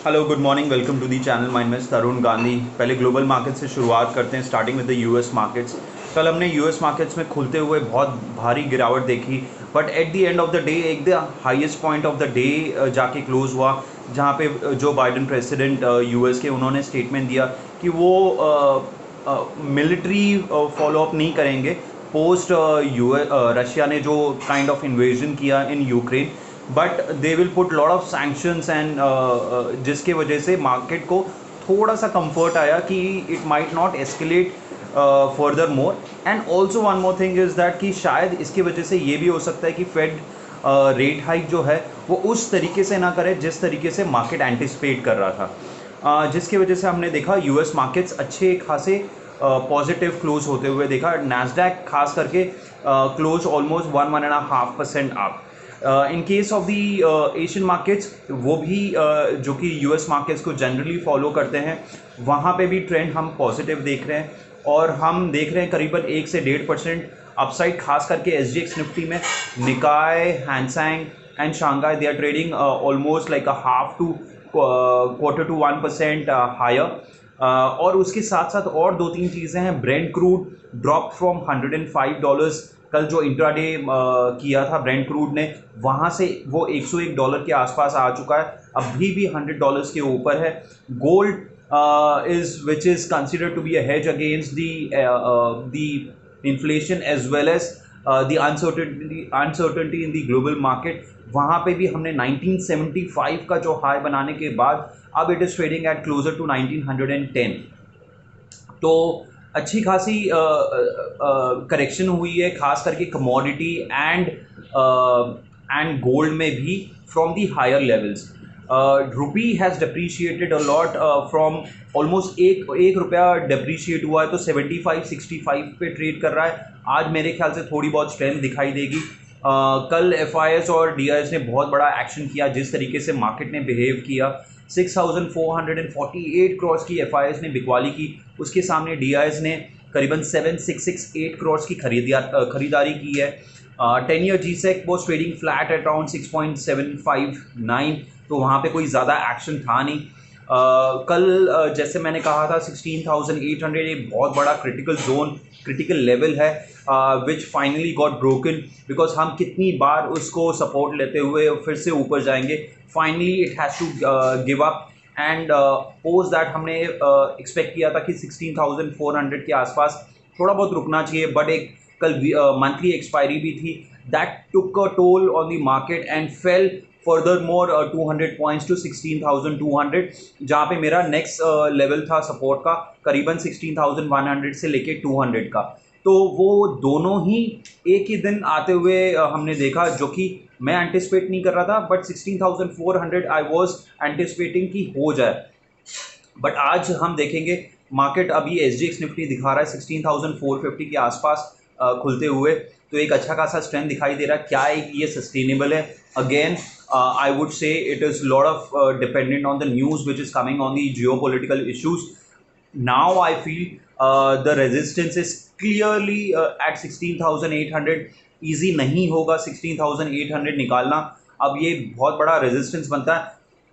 Hello good morning, welcome to the channel. My name is Tarun Gandhi. पहले global market से शुरुआत करते हैं, starting with the US markets. कल हमने यूएस मार्केट्स में खुलते हुए बहुत भारी गिरावट देखी, but at the end of the day एक the highest point of the day जाके क्लोज हुआ, जहाँ पे जो बाइडन प्रेसिडेंट यूएस के, उन्होंने स्टेटमेंट दिया कि वो मिलिट्री फॉलोअप नहीं करेंगे पोस्ट रशिया ने जो काइंड ऑफ इन्वेजन किया in Ukraine, but they will put lot of sanctions and जिसके वजह से मार्केट को थोड़ा सा कंफर्ट आया कि it might not escalate further more. And also one more thing is that कि शायद इसकी वजह से ये भी हो सकता है कि फेड रेट हाइक जो है वो उस तरीके से ना करे जिस तरीके से मार्केट एंटिसिपेट कर रहा था, जिसकी वजह से हमने देखा यूएस मार्केट्स अच्छे खासे पॉजिटिव क्लोज होते हुए देखा। नैस्डैक खास करके close almost 1.5% up. In case of the Asian markets, वो भी जो कि यूएस मार्केट्स को जनरली फॉलो करते हैं, वहाँ पे भी ट्रेंड हम पॉजिटिव देख रहे हैं, और हम देख रहे हैं करीबन 1 से 1.5% अपसाइड, खास करके एसजीएक्स निफ्टी में। Nikkei, Hang Seng and Shanghai, they are trading almost like a half to quarter to 1% higher. और उसके साथ साथ और दो तीन चीज़ें हैं। ब्रेंट क्रूड ड्रॉप फ्रॉम $105, कल जो इंट्राडे किया था ब्रेंट क्रूड ने, वहाँ से वो $101 के आसपास आ चुका है, अभी भी $100 के ऊपर है। Gold is which is considered to be a hedge against the inflation as well as the uncertainty in the global market. वहाँ पे भी हमने 1975 का जो हाई बनाने के बाद अब it is trading at closer to 1910। तो अच्छी खासी करेक्शन हुई है, खास करके कमोडिटी एंड गोल्ड में भी from the higher levels. Rupee has depreciated a lot from almost एक रुपया डिप्रिशिएट हुआ है, तो 75-65 पे ट्रेड कर रहा है। आज मेरे ख्याल से थोड़ी बहुत स्ट्रेंथ दिखाई देगी। कल एफआईएस और डीआईएस ने बहुत बड़ा एक्शन किया, जिस तरीके से मार्केट ने बिहेव किया। 6,448 करोड़ की एफआईएस ने बिकवाली की, उसके सामने डीआईएस ने करीबन 7,668 करोड़ की खरीदारी की है। 10 ईयर जीसेक वो ट्रेडिंग फ्लैट एट अराउंड 6.759, तो वहाँ पे कोई ज़्यादा एक्शन था नहीं। कल जैसे मैंने कहा था 16,800 एक बहुत बड़ा क्रिटिकल लेवल है, विच फाइनली गॉट ब्रोकन, बिकॉज हम कितनी बार उसको सपोर्ट लेते हुए फिर से ऊपर जाएंगे। Finally it has to give up, and post that हमने एक्सपेक्ट किया था कि 16,400 के आसपास थोड़ा बहुत रुकना चाहिए, बट एक कल मंथली एक्सपायरी भी थी, that took a toll on the market and fell furthermore 200 points to 16,200, जहाँ पे मेरा नेक्स्ट लेवल था सपोर्ट का करीबन 16,100 से लेके 200 का। तो वो दोनों ही एक ही दिन आते हुए हमने देखा, जो कि मैं एंटिसिपेट नहीं कर रहा था, बट 16,400 आई वॉज एंटिसिपेटिंग कि हो जाए। बट आज हम देखेंगे मार्केट अभी एसजीएक्स निफ्टी दिखा रहा है 16,450 के आसपास खुलते हुए, तो एक अच्छा खासा स्ट्रेंथ दिखाई दे रहा है। क्या ये सस्टेनेबल है? Again I would say it is a lot of dependent on the news which is coming on the geopolitical issues. Now I feel the resistance is clearly at 16,800. Easy नहीं होगा 16,800 निकालना, अब ये बहुत बड़ा रेजिस्टेंस बनता है,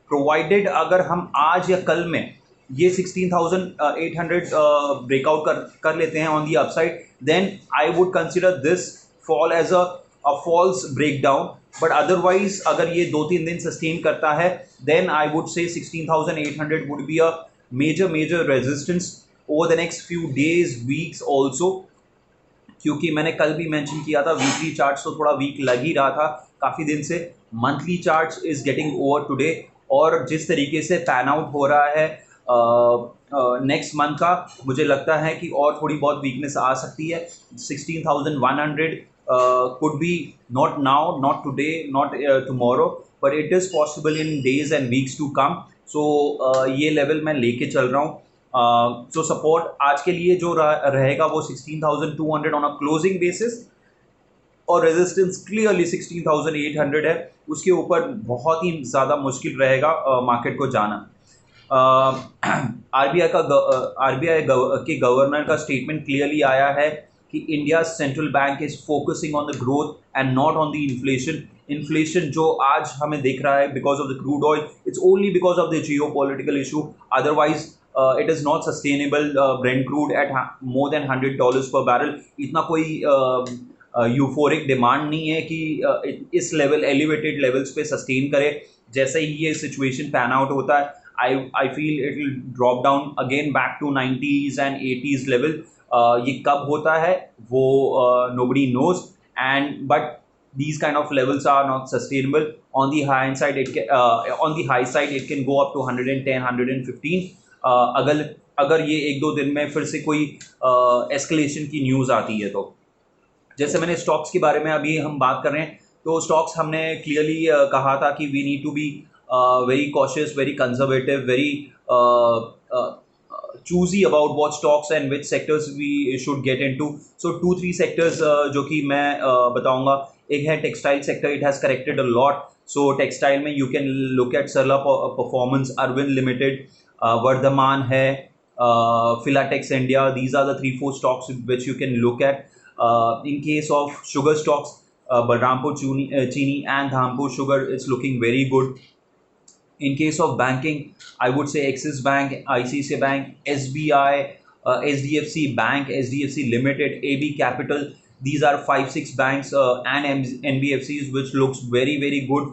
प्रोवाइडेड अगर हम आज या कल में ये 16,800 ब्रेकआउट कर लेते हैं on the upside, then I would consider this fall as a false breakdown. But otherwise अगर ये 2-3 दिन सस्टेन करता है, then I would say 16,800 would be a major resistance over the next few days, weeks also. क्योंकि मैंने कल भी mention किया था, वीकली चार्ट्स तो थोड़ा वीक लग ही रहा था काफ़ी दिन से। Monthly charts is getting over today, और जिस तरीके से पैन आउट हो रहा है नेक्स्ट मंथ का, मुझे लगता है कि और थोड़ी बहुत वीकनेस आ सकती है। 16,100 could be not now, not today, not tomorrow, but it is possible in days and weeks to come. So ये लेवल मैं लेके चल रहा हूँ। सो सपोर्ट आज के लिए जो रहेगा वो 16,200 ऑन अ क्लोजिंग बेसिस, और रेजिस्टेंस क्लियरली 16,800 है। उसके ऊपर बहुत ही ज़्यादा मुश्किल रहेगा मार्केट को जाना। आरबीआई के गवर्नर का स्टेटमेंट क्लियरली आया है कि India central bank is focusing on the growth and not on the inflation. Inflation जो आज हमें दिख रहा है because of the crude oil, it's only because of the geopolitical issue, otherwise it is not sustainable. Brent crude at more than $100 per barrel, इतना कोई euphoric demand नहीं है कि इस लेवल एलिवेटेड लेवल्स पे सस्टेन करे। जैसे ही ये सिचुएशन पैन आउट होता है, I feel it will drop down again back to 90s and 80s level. ये कब होता है वो nobody knows, and but these kind of levels are not sustainable. On the high side it can go up to 110 115 अगर ये एक दो दिन में फिर से कोई एस्केलेशन की न्यूज़ आती है तो। जैसे मैंने स्टॉक्स के बारे में अभी हम बात कर रहे हैं, तो स्टॉक्स हमने क्लियरली कहा था कि we need to be very cautious, very conservative, very choosy about what stocks and which sectors we should get into. So 2-3 sectors जो कि मैं बताऊंगा। एक है textile sector, it has corrected a lot. So textile में you can look at Sarla Performance, Arvind Limited, Vardhman है, Philatex India. These are the 3-4 stocks which you can look at. In case of sugar stocks, Balrampur Chini and Dhampur Sugar, it's looking very good. In case of banking, I would say Axis Bank, ICICI Bank, SBI, SDFC Bank, SDFC Limited, AB Capital. These are 5-6 banks and NBFCs which looks very, very good.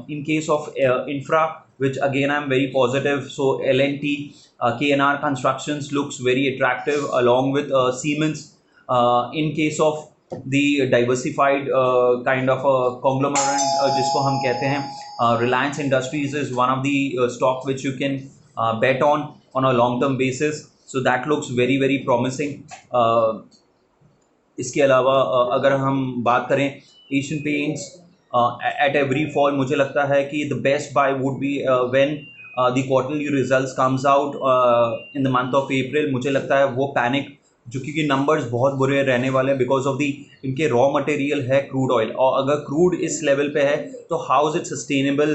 In case of infra, which again I'm very positive, so L&T, KNR Constructions looks very attractive along with Siemens. In case of the diversified kind of a conglomerate जिसको हम कहते हैं, Reliance Industries is one of the stock which you can bet on a long term basis, so that looks very, very promising. इसके अलावा अगर हम बात करें Asian paints, at every fall मुझे लगता है कि the best buy would be when the quarterly results comes out in the month of April. मुझे लगता है वो पैनिक, जो क्योंकि नंबर्स बहुत बुरे रहने वाले हैं बिकॉज ऑफ दी इनके रॉ मटेरियल है क्रूड ऑयल, और अगर क्रूड इस लेवल पे है तो हाउ इज इट सस्टेनेबल,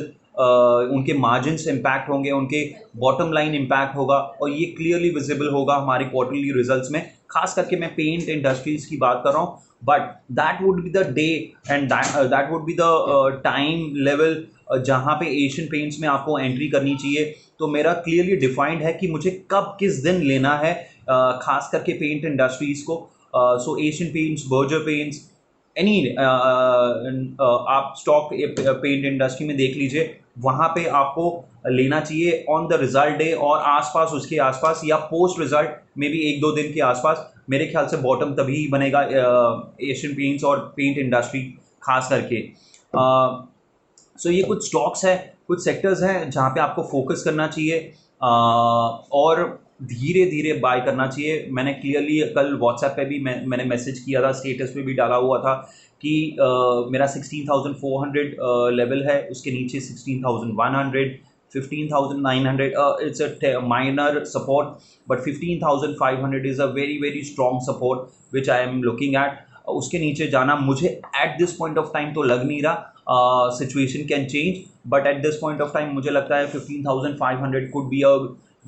उनके मार्जिन्स इम्पैक्ट होंगे, उनके बॉटम लाइन इम्पैक्ट होगा, और ये क्लियरली विजिबल होगा हमारे क्वार्टरली रिजल्ट्स में। खास करके मैं पेंट इंडस्ट्रीज की बात कर रहा हूँ, but that would be the day and that would be the time level जहाँ पे एशियन पेंट्स में आपको एंट्री करनी चाहिए। तो मेरा क्लियरली डिफाइंड है कि मुझे कब किस दिन लेना है, खास करके पेंट इंडस्ट्रीज को। So Asian paints, Berger paints, any आप स्टॉक पेंट इंडस्ट्री में देख लीजिए, वहाँ पे आपको लेना चाहिए ऑन द रिजल्ट डे और आसपास, उसके आसपास या पोस्ट रिजल्ट में भी 1-2 दिन के आसपास। मेरे ख्याल से बॉटम तभी बनेगा एशियन पेंट्स और पेंट इंडस्ट्री खास करके। सो ये कुछ स्टॉक्स है, कुछ सेक्टर्स हैं जहाँ पे आपको फोकस करना चाहिए और धीरे धीरे बाय करना चाहिए। मैंने क्लियरली कल व्हाट्सएप पे भी मैंने मैसेज किया था, स्टेटस पे भी डाला हुआ था कि मेरा 16,400 लेवल है, उसके नीचे 16,100, 15,900, it's a minor support, but 15,500 is a very very strong support which I am looking at. उसके नीचे जाना मुझे at this point of time तो लग नहीं रहा, situation can change, but at this point of time मुझे लगता है 15,500 could be a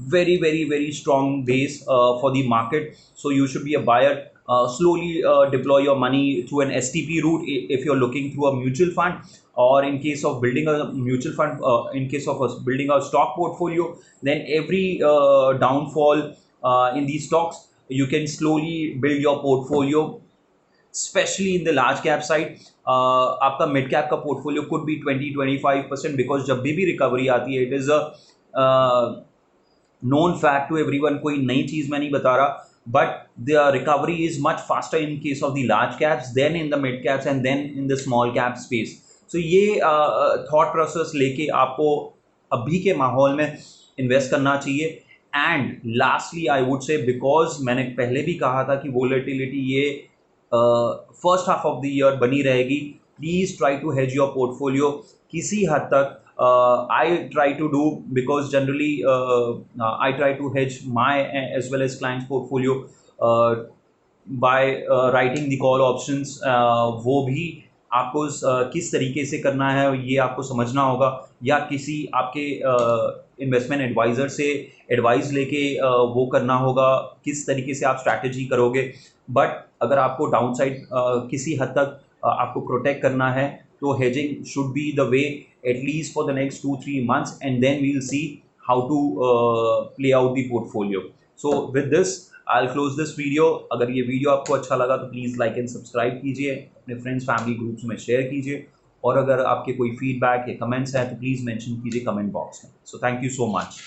very very very strong base for the market. So you should be a buyer. Slowly deploy your money through an STP route if you're looking through a mutual fund, or in case of building a mutual fund, in case of building a stock portfolio, then every downfall in these stocks you can slowly build your portfolio, especially in the large cap side. आपका mid cap का portfolio could be 20-25% because जब भी recovery आती है, it is a known fact to everyone, कोई नई चीज़ मैं नहीं बता रहा, but the recovery is much faster in case of the large caps than in the mid caps and then in the small cap space. So ये thought process लेके आपको अभी के माहौल में इन्वेस्ट करना चाहिए। And lastly I would say, because मैंने पहले भी कहा था कि वोलेटिलिटी ये first half of the year बनी रहेगी, please try to hedge your portfolio किसी हद तक। I try to do, because generally I try to hedge my as well as clients portfolio by writing the call options. वो भी आपको किस तरीके से करना है ये आपको समझना होगा, या किसी आपके इन्वेस्टमेंट एडवाइज़र से एडवाइस लेके वो करना होगा, किस तरीके से आप स्ट्रैटेजी करोगे। बट अगर आपको डाउनसाइड किसी हद तक आपको प्रोटेक्ट करना है तो hedging should be the way at least for the next 2-3 months, and then we'll see how to play out the portfolio. So with this I'll close this video. अगर ये वीडियो आपको अच्छा लगा तो प्लीज़ लाइक एंड सब्सक्राइब कीजिए, अपने friends family groups में share कीजिए, और अगर आपके कोई फीडबैक या कमेंट्स हैं तो प्लीज़ मेंशन कीजिए कमेंट बॉक्स में. So thank you so much.